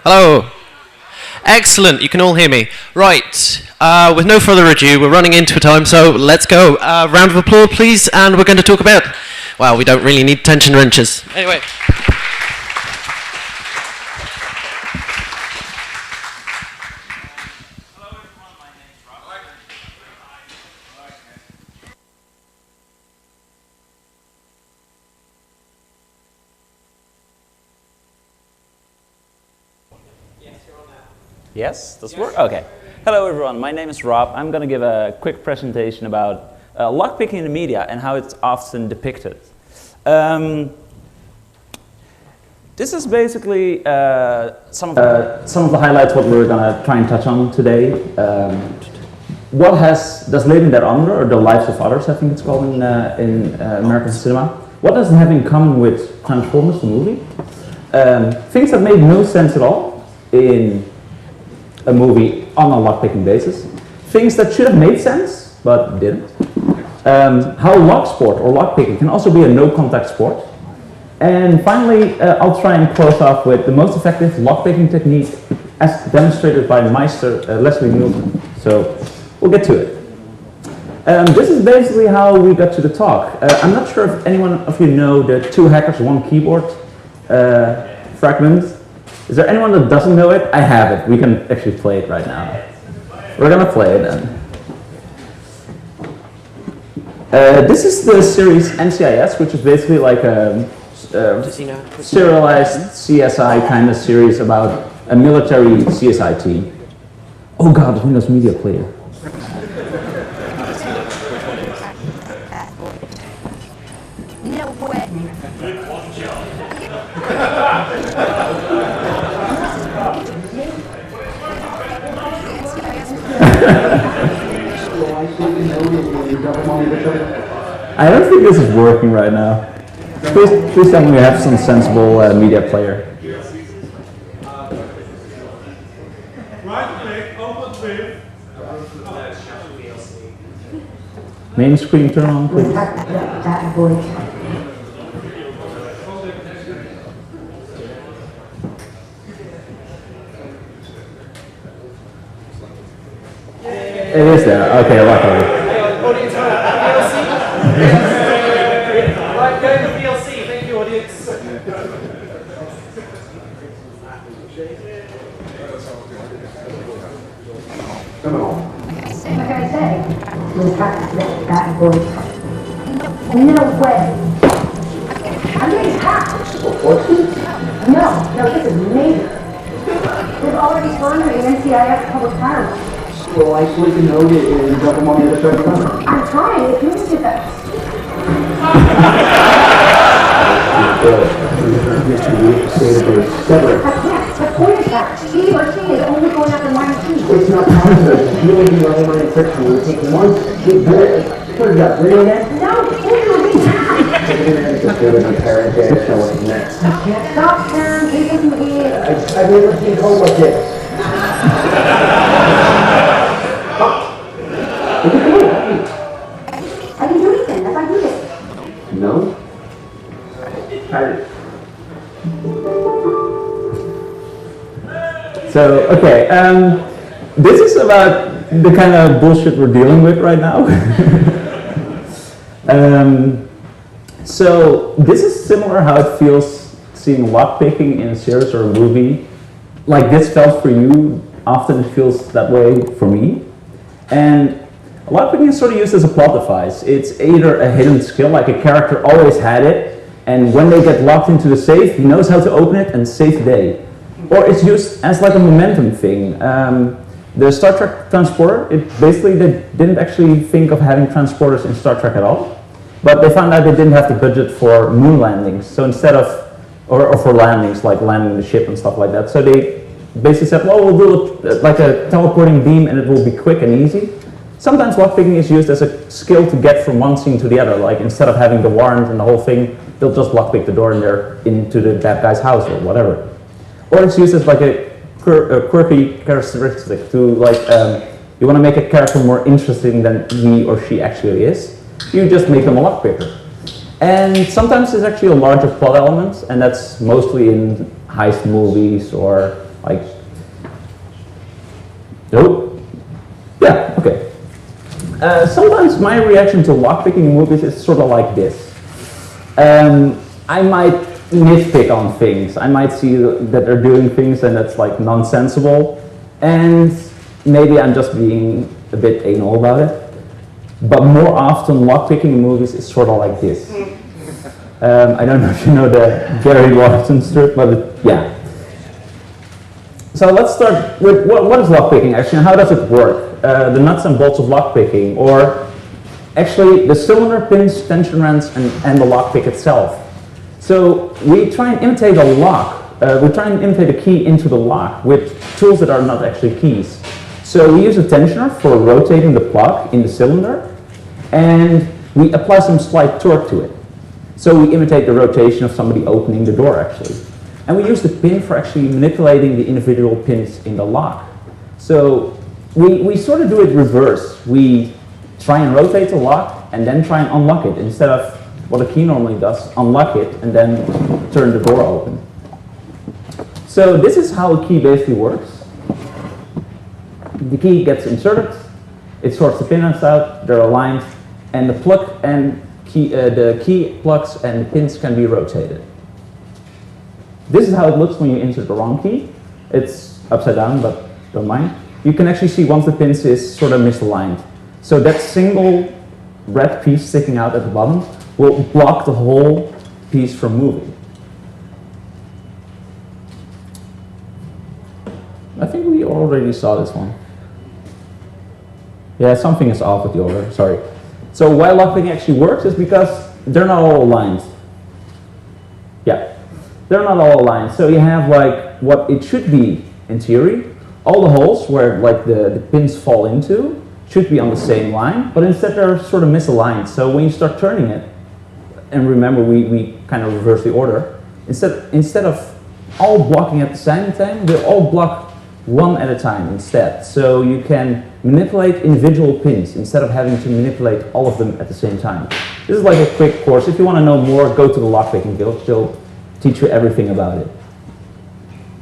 Hello. Excellent, you can all hear me. Right, with no further ado, we're running into time, so let's go. Round of applause, please, and we're going to talk about... Well, we don't really need tension wrenches. Anyway. Yes, does it work? Okay. Hello everyone, my name is Rob. I'm going to give a quick presentation about lockpicking in the media and how it's often depicted. This is basically some of the highlights what we're going to try and touch on today. What does Leven daaronder, or The Lives of Others, I think it's called in American cinema, what does it have in common with Transformers, the movie? Things that made no sense at all in a movie on a lockpicking basis. Things that should have made sense, but didn't. How lock sport or lockpicking can also be a no-contact sport. And finally, I'll try and close off with the most effective lockpicking technique as demonstrated by Meister Leslie Newton. So we'll get to it. This is basically how we got to the talk. I'm not sure if anyone of you know the Two Hackers, One Keyboard fragment. Is there anyone that doesn't know it? I have it. We can actually play it right now. We're gonna play it then. This is the series NCIS, which is basically like a serialized CSI kind of series about a military CSI team. Oh god, the Windows Media Player. I don't think this is working right now. Please tell me you have some sensible media player. Right click, open with. Main screen turn on, please. It is there. Okay, luckily. Audience, VLC. Right, go to VLC. Thank you, audience. Come on. Like I say, we'll have to flip that voice. No way. I mean, how? No, this is major. We've already gone to the NCIS public fire. Well, I sleep and know it and drop them on the other side of the country. I'm trying, if you can do that. I can't. The point is that he or she is only going after one team. It's not possible. You and you are my infection. You take one, get good. Put it up. Really that? No, literally not. Just go to the parent and show what's next. I can't stop him. He doesn't hear. I've never seen cold like this. I can do anything if I do this. No? So, okay, this is about the kind of bullshit we're dealing with right now. So, this is similar how it feels seeing lockpicking in a series or a movie. Like this felt for you, often it feels that way for me. And lockpicking is sort of used as a plot device. It's either a hidden skill, like a character always had it, and when they get locked into the safe, he knows how to open it and save the day. Or it's used as like a momentum thing. The Star Trek transporter, they didn't actually think of having transporters in Star Trek at all, but they found out they didn't have the budget for moon landings. So instead of, or for landings, like landing the ship and stuff like that. So they basically said, well, we'll do it like a teleporting beam and it will be quick and easy. Sometimes lockpicking is used as a skill to get from one scene to the other. Like instead of having the warrant and the whole thing, they'll just lockpick the door and they're into the bad guy's house or whatever. Or it's used as like a quirky characteristic to like, you want to make a character more interesting than he or she actually is. You just make them a lockpicker. And sometimes there's actually a larger plot element, and that's mostly in heist movies or Like, nope. Yeah, okay. Sometimes my reaction to lockpicking in movies is sort of like this. I might nitpick on things. I might see that they're doing things and that's like nonsensical, and maybe I'm just being a bit anal about it. But more often, lockpicking in movies is sort of like this. I don't know if you know the Gary Larson strip, but yeah. So let's start with what is lockpicking actually, and how does it work? The nuts and bolts of lockpicking, or actually the cylinder pins, tension wrench, and the lockpick itself. So we try and imitate a lock. We try and imitate a key into the lock with tools that are not actually keys. So we use a tensioner for rotating the plug in the cylinder, and we apply some slight torque to it. So we imitate the rotation of somebody opening the door actually. And we use the pin for actually manipulating the individual pins in the lock. So we sort of do it reverse. We try and rotate the lock and then try and unlock it instead of what a key normally does, unlock it and then turn the door open. So this is how a key basically works. The key gets inserted, it sorts the pins out, they're aligned, and the plug and the key plugs and the pins can be rotated. This is how it looks when you insert the wrong key. It's upside down, but don't mind. You can actually see once the pins is sort of misaligned. So that single red piece sticking out at the bottom will block the whole piece from moving. I think we already saw this one. Yeah, something is off with the order, sorry. So why lockpicking actually works is because they're not all aligned. Yeah, they're not all aligned. So you have like what it should be in theory. All the holes where like the pins fall into should be on the same line, but instead they're sort of misaligned. So when you start turning it, and remember we kind of reverse the order, instead of all blocking at the same time, they all block one at a time instead. So you can manipulate individual pins instead of having to manipulate all of them at the same time. This is like a quick course. If you want to know more, go to the Lockpicking Guild. They'll teach you everything about it.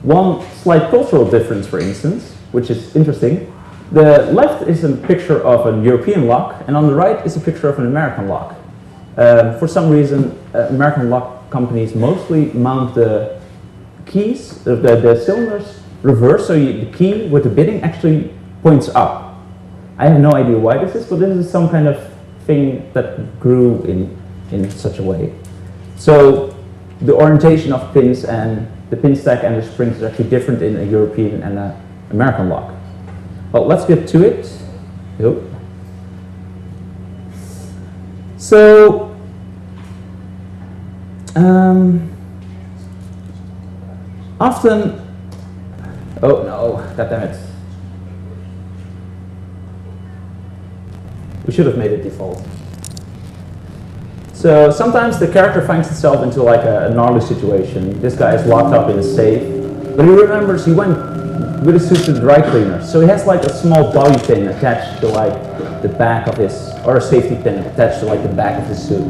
One slight cultural difference, for instance, which is interesting. The left is a picture of a European lock, and on the right is a picture of an American lock. For some reason, American lock companies mostly mount the keys, the cylinders, reverse, so the key with the bitting actually points up. I have no idea why this is, but this is some kind of thing that grew in such a way. So the orientation of pins and the pin stack and the springs is actually different in a European and an American lock. But let's get to it. Yep. So, often, oh no, goddammit. We should have made it default. So sometimes the character finds itself into like a gnarly situation. This guy is locked up in a safe, but he remembers he went with his suit to the dry cleaner. So he has like a small bobby pin attached to like the back of his, or a safety pin attached to like the back of his suit.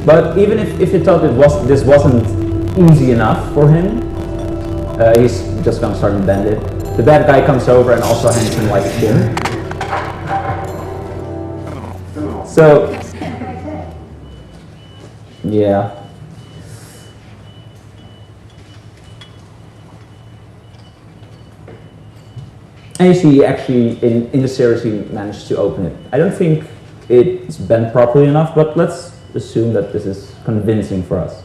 But even if he thought this wasn't easy enough for him, he's just gonna start and bend it. The bad guy comes over and also hands him like a pin. So, yeah. And you see, actually, in the series, he managed to open it. I don't think it's bent properly enough, but let's assume that this is convincing for us.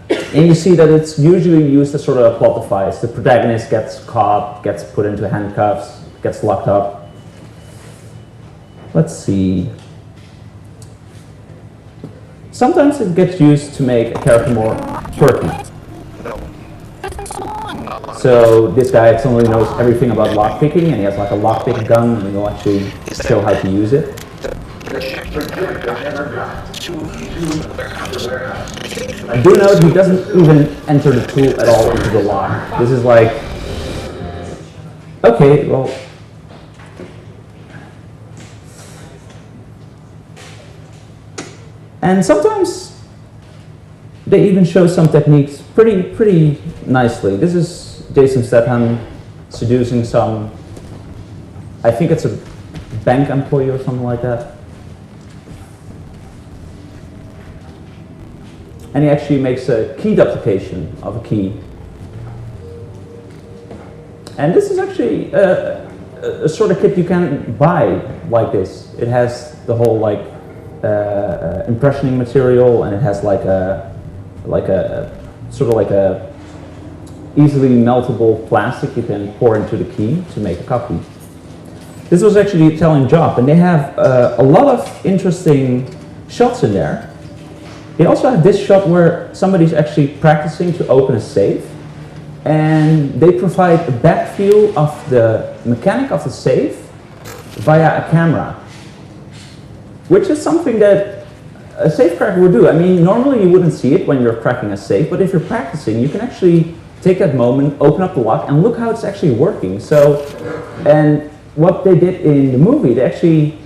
And you see that it's usually used as sort of a plot device. The protagonist gets caught, gets put into handcuffs, gets locked up. Let's see. Sometimes it gets used to make a character more quirky. So this guy suddenly knows everything about lockpicking, and he has like a lockpick gun, and he'll actually show how to use it. Do note he doesn't even enter the tool at all into the lock. This is like, okay, well. And sometimes they even show some techniques pretty nicely. This is Jason Statham seducing some, I think it's a bank employee or something like that. And he actually makes a key duplication of a key. And this is actually a sort of kit you can buy like this. It has the whole like impressioning material, and it has like a sort of like a easily meltable plastic you can pour into the key to make a copy. This was actually an Italian job, and they have a lot of interesting shots in there. They also have this shot where somebody's actually practicing to open a safe, and they provide a back view of the mechanic of the safe via a camera, which is something that a safe cracker would do. I mean, normally you wouldn't see it when you're cracking a safe, but if you're practicing, you can actually take that moment, open up the lock, and look how it's actually working. So, and what they did in the movie, they actually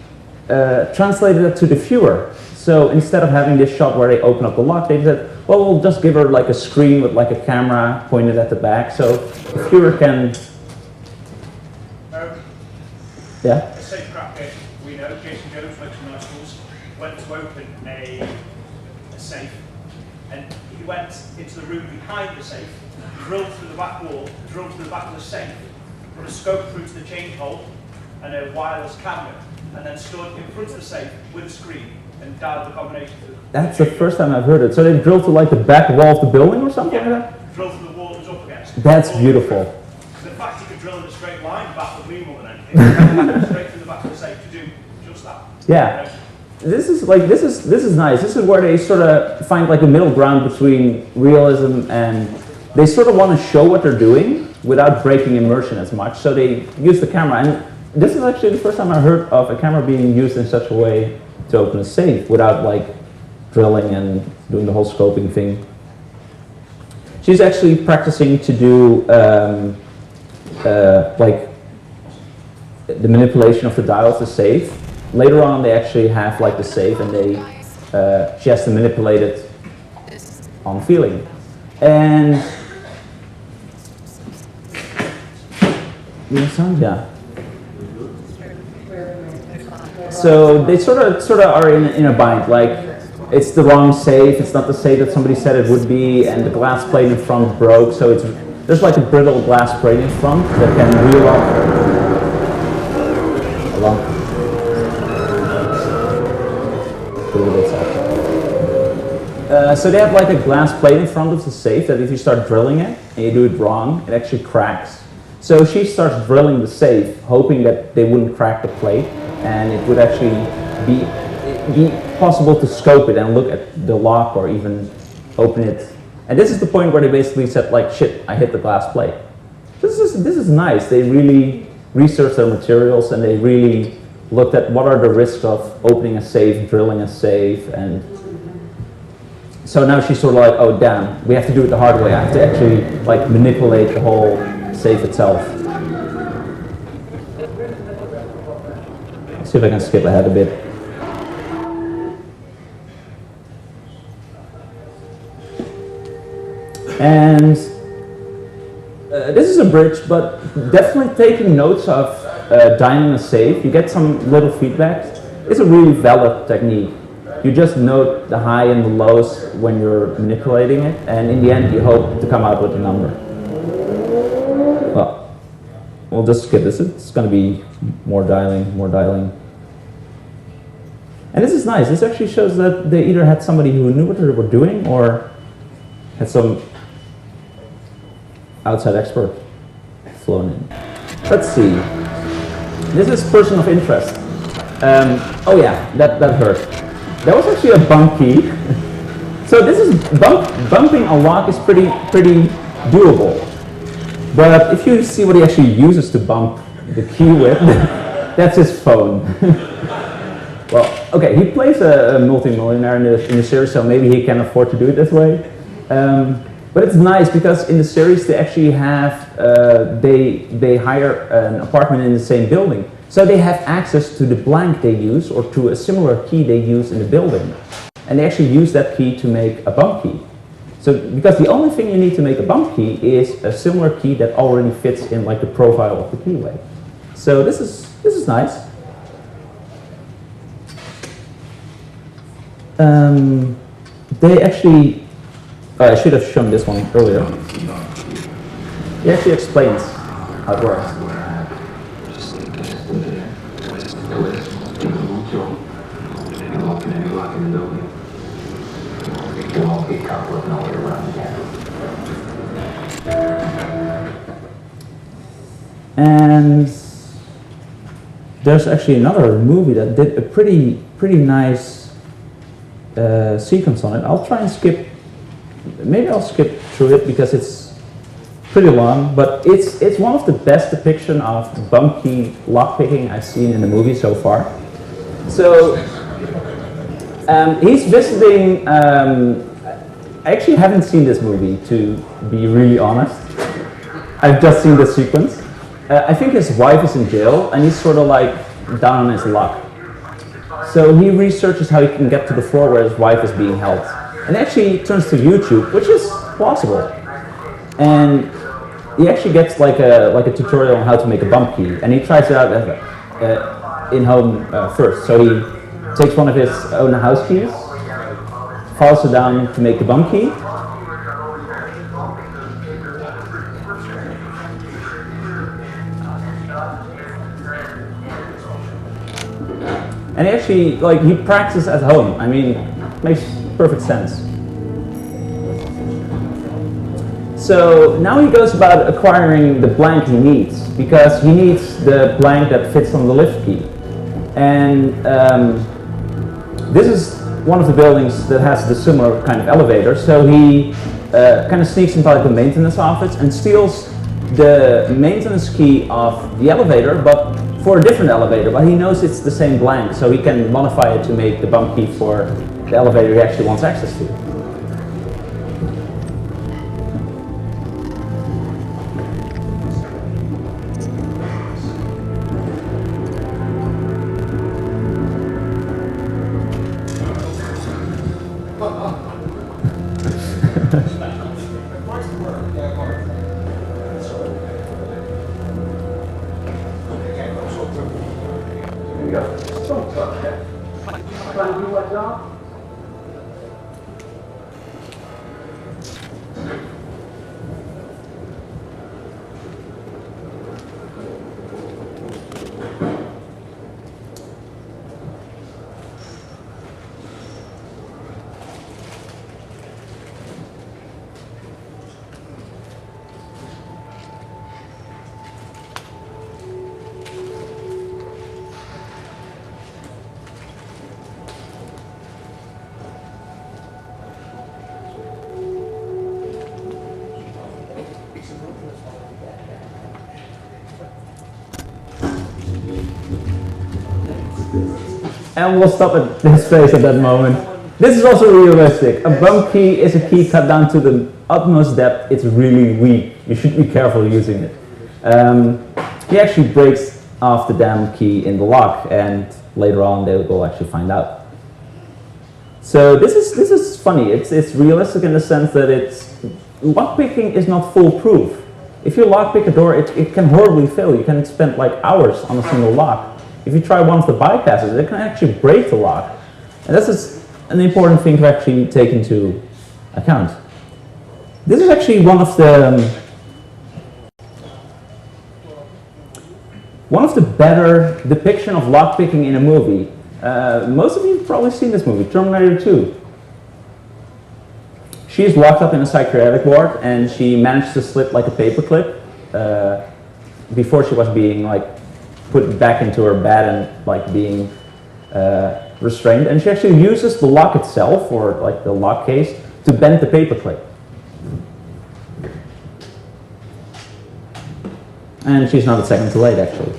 translated it to the viewer. So instead of having this shot where they open up the lock, they said, well, we'll just give her like a screen with like a camera pointed at the back, so the viewer can... Yeah? A safe cracker, we know, Jason Jones makes some nice tools, went to open a safe, and he went into the room behind the safe, drilled through the back wall, drilled through the back of the safe, put a scope through to the change hole, and a wireless camera, and then stood in front of the safe with a screen and dialed the combination through. That's the first time I've heard it. So they drilled to like the back wall of the building or something like that? Drilled through the wall it was up against. That's beautiful. The fact he could drill in a straight line back would mean more than anything. Straight through the back of the safe to do just that. Yeah. This is nice. This is where they sort of find like a middle ground between realism and they sort of want to show what they're doing without breaking immersion as much. So they use the camera, and this is actually the first time I heard of a camera being used in such a way to open a safe without like drilling and doing the whole scoping thing. She's actually practicing to do like the manipulation of the dial of the safe. Later on, they actually have like the safe, and she has to manipulate it on feeling. And yeah. So they sort of are in a bind. Like it's the wrong safe. It's not the safe that somebody said it would be, and the glass plate in front broke. So there's like a brittle glass plate in front that can reel off. So they have like a glass plate in front of the safe that if you start drilling it and you do it wrong, it actually cracks. So she starts drilling the safe, hoping that they wouldn't crack the plate, and it would actually be possible to scope it and look at the lock or even open it. And this is the point where they basically said like, shit, I hit the glass plate. This is nice. They really researched their materials, and they really looked at what are the risks of opening a safe, drilling a safe, and so now she's sort of like, oh damn, we have to do it the hard way. I have to actually like manipulate the whole safe itself. Let's see if I can skip ahead a bit. And this is a bridge, but definitely taking notes of dialing a safe. You get some little feedback. It's a really valid technique. You just note the high and the lows when you're manipulating it, and in the end you hope to come out with a number. Well, we'll just skip this. It's going to be more dialing. And this is nice. This actually shows that they either had somebody who knew what they were doing or had some outside expert flown in. Let's see. This is person of interest. Oh yeah, that hurt. That was actually a bump key. So this is bumping a lock is pretty doable. But if you see what he actually uses to bump the key with, that's his phone. Well, Okay, he plays a multi-millionaire in the series, so maybe he can afford to do it this way. But it's nice because in the series they actually have, they hire an apartment in the same building. So they have access to the blank they use or to a similar key they use in the building. And they actually use that key to make a bump key. So, because the only thing you need to make a bump key is a similar key that already fits in like the profile of the keyway. So this is nice. They actually, I should have shown this one earlier. He actually explains how it works. And there's actually another movie that did a pretty nice sequence on it. I'll try and skip. Maybe I'll skip through it because it's pretty long, but it's one of the best depiction of bump key lockpicking I've seen in the movie so far. So he's visiting. I actually haven't seen this movie, to be really honest. I've just seen the sequence. I think his wife is in jail, and he's sort of like down on his luck. So he researches how he can get to the floor where his wife is being held. And actually turns to YouTube, which is plausible. And he actually gets like a tutorial on how to make a bump key, and he tries it out in home first. So he takes one of his own house keys, follows it down to make the bump key. And actually, like, he practices at home. I mean, makes perfect sense. So now he goes about acquiring the blank he needs, because he needs the blank that fits on the lift key. And this is one of the buildings that has the similar kind of elevator. So he kind of sneaks into like the maintenance office and steals the maintenance key of the elevator, but for a different elevator, but he knows it's the same blank, so he can modify it to make the bump key for the elevator he actually wants access to. And we'll stop at this place at that moment. This is also realistic. A bump key is a key cut down to the utmost depth. It's really weak. You should be careful using it. He actually breaks off the damn key in the lock, and later on they will actually find out. So this is funny. It's realistic in the sense that lockpicking is not foolproof. If you lockpick a door, it can horribly fail. You can spend like hours on a single lock. If you try one of the bypasses, it can actually break the lock. And this is an important thing to actually take into account. This is actually one of the better depiction of lockpicking in a movie. Most of you have probably seen this movie, Terminator 2. She's locked up in a psychiatric ward, and she managed to slip like a paperclip before she was being like put back into her bed and like being restrained. And she actually uses the lock itself, or like the lock case, to bend the paperclip. And she's not a second too late, actually.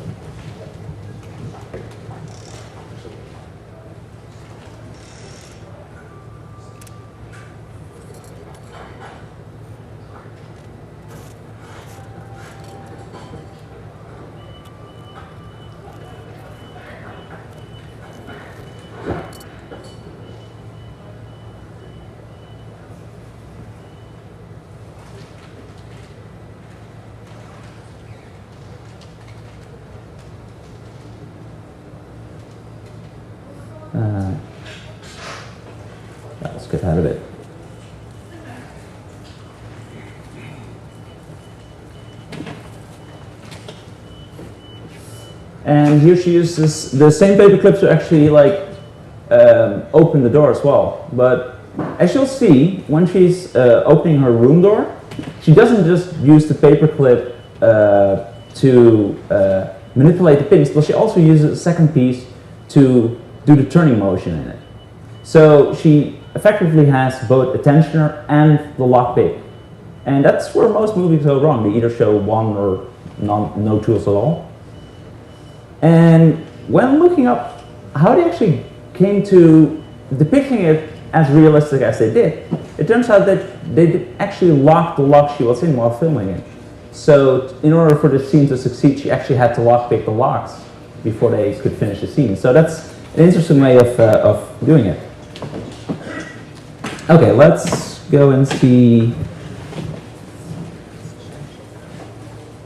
Let's get out of it. And here she uses the same paper clip to actually like open the door as well. But as you'll see, when she's opening her room door, she doesn't just use the paper clip to manipulate the pins, but she also uses a second piece to do the turning motion in it. So she effectively has both a tensioner and the lockpick. And that's where most movies go wrong. They either show one or no tools at all. And when looking up how they actually came to depicting it as realistic as they did, it turns out that they did actually lock the lock she was in while filming it. So in order for the scene to succeed, she actually had to lockpick the locks before they could finish the scene. So that's an interesting way of doing it. Okay, let's go and see.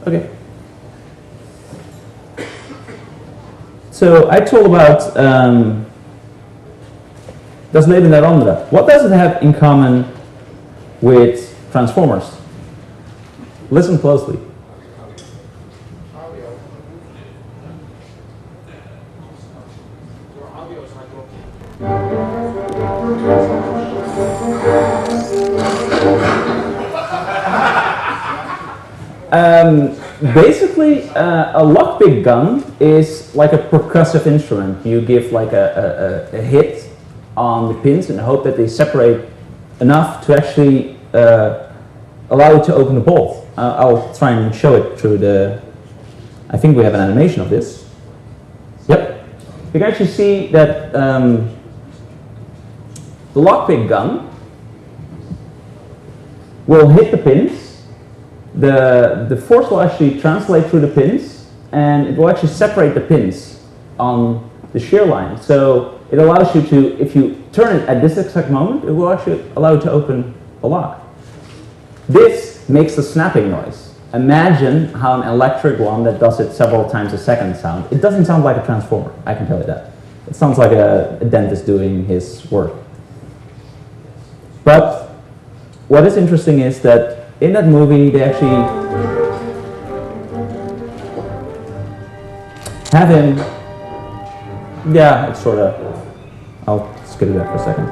Okay. So I told about das Leben der Andere. What does it have in common with Transformers? Listen closely. Basically, a lockpick gun is like a percussive instrument. You give like a hit on the pins and hope that they separate enough to actually allow you to open the bolt. I'll try and show it through the... I think we have an animation of this. Yep. You can actually see that the lockpick gun will hit the pins. The force will actually translate through the pins, and it will actually separate the pins on the shear line. So it allows you to, if you turn it at this exact moment, it will actually allow you to open the lock. This makes the snapping noise. Imagine how an electric one that does it several times a second sound. It doesn't sound like a transformer, I can tell you that. It sounds like a dentist doing his work. But what is interesting is that in that movie, they actually have him, yeah, it's sort of, I'll skip that for a second.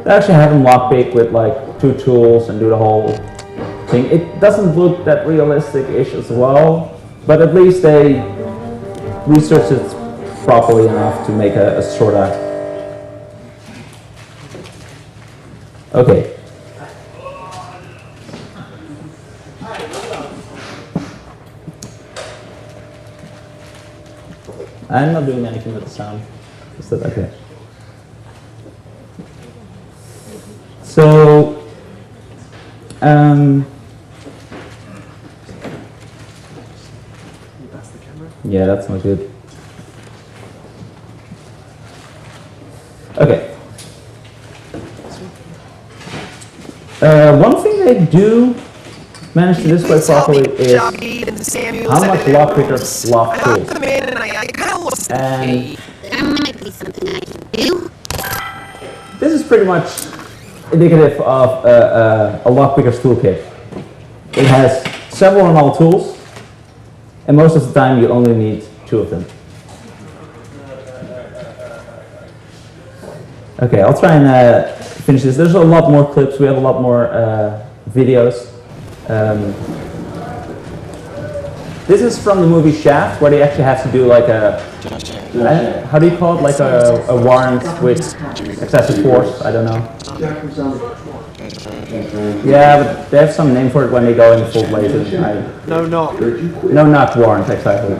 They actually have him lockpick with like 2 tools and do the whole thing. It doesn't look that realistic-ish as well, but at least they researched it properly enough to make a sort of, okay. I'm not doing anything with the sound. Is that okay? So, yeah, that's not good. Okay. One thing they do manage to display properly is how much lockpickers lock tools. And that might be something I can do. this is pretty much indicative of a lockpicker's toolkit. It has several and all tools, and most of the time you only need 2 of them. Okay, I'll try and finish this. There's a lot more clips. We have a lot more videos. This is from the movie Shaft, where they actually have to do like a, how do you call it? Like a warrant with excessive force, I don't know. Yeah, but they have some name for it when they go in full blazes. No, not warrant, exactly.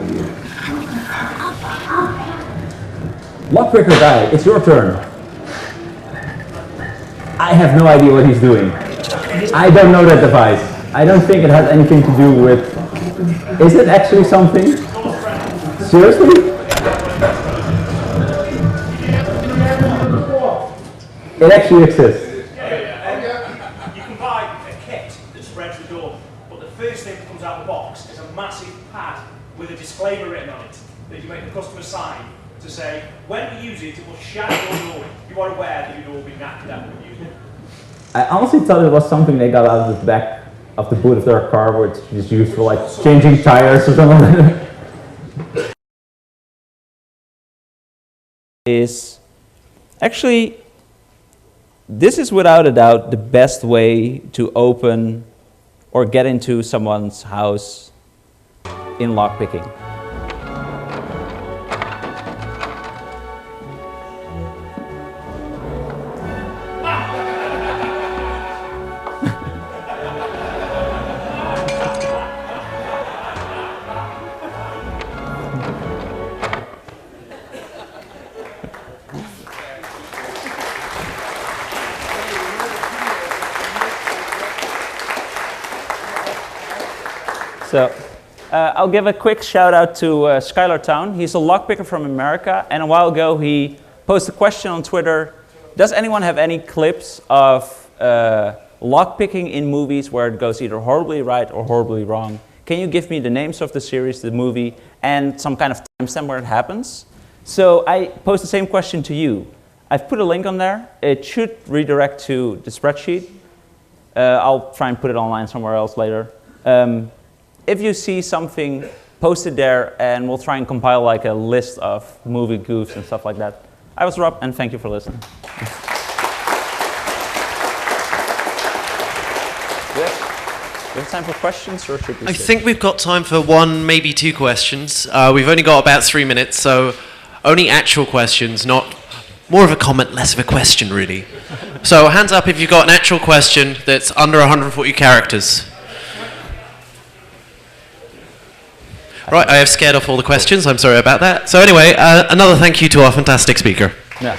Lockpicker guy, it's your turn. I have no idea what he's doing. I don't know that device. I don't think it has anything to do with... Is it actually something? Seriously? It actually exists. You can buy a kit that spreads the door, but the first thing that comes out of the box is a massive pad with a disclaimer written on it that you make the customer sign to to say, when we use it, it will shatter your door. You are aware that you'd all be knackered out when using it. I honestly thought it was something they got out of the back of the boot of their car, which is used for like changing tires or something like that. Is actually, this is without a doubt the best way to open or get into someone's house in lockpicking. So, I'll give a quick shout out to Skylar Town. He's a lockpicker from America, and a while ago he posted a question on Twitter. Does anyone have any clips of lockpicking in movies where it goes either horribly right or horribly wrong? Can you give me the names of the series, the movie, and some kind of timestamp where it happens? So I posed the same question to you. I've put a link on there. It should redirect to the spreadsheet. I'll try and put it online somewhere else later. If you see something, post it there, and we'll try and compile like a list of movie goofs and stuff like that. I was Rob, and thank you for listening. Do we have time for questions, or should we? I think we've got time for one, maybe two questions. We've only got about 3 minutes, so only actual questions, not more of a comment, less of a question, really. So hands up if you've got an actual question that's under 140 characters. Right, I have scared off all the questions. I'm sorry about that. So anyway, another thank you to our fantastic speaker. Yeah.